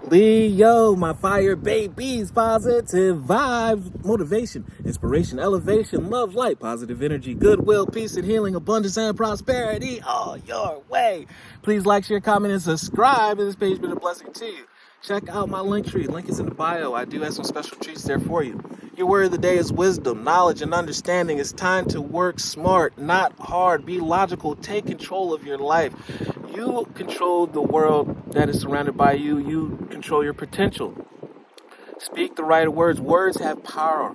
Leo, my fire babies, positive vibes, motivation, inspiration, elevation, love, light, positive energy, goodwill, peace and healing, abundance and prosperity all your way. Please like, share, comment, and subscribe. And this page been a blessing to you. Check out my link tree. Link is in the bio. I do have some special treats there for you. Your word of the day is wisdom, knowledge, and understanding. It's time to work smart, not hard. Be logical. Take control of your life. You control the world that is surrounded by you. You control your potential. Speak the right words. Words have power.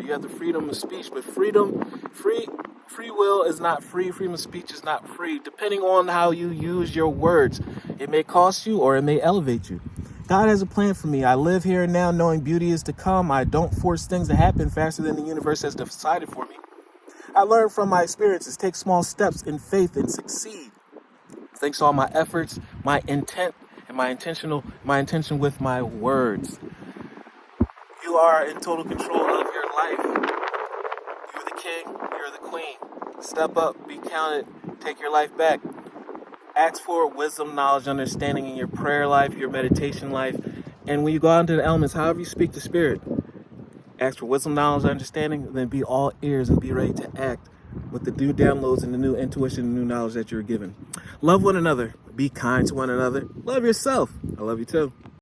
You have the freedom of speech, but free will is not free. Freedom of speech is not free. Depending on how you use your words, it may cost you or it may elevate you. God has a plan for me. I live here and now knowing beauty is to come. I don't force things to happen faster than the universe has decided for me. I learn from my experiences, take small steps in faith and succeed. Thanks to all my efforts, my intent, and my intention with my words. You are in total control of your life. You're the king, you're the queen. Step up, be counted, take your life back. Ask for wisdom, knowledge, understanding in your prayer life, your meditation life. And when you go out into the elements, however you speak to spirit, ask for wisdom, knowledge, understanding, then be all ears and be ready to act with the new downloads and the new intuition and new knowledge that you're given. Love one another. Be kind to one another. Love yourself. I love you too.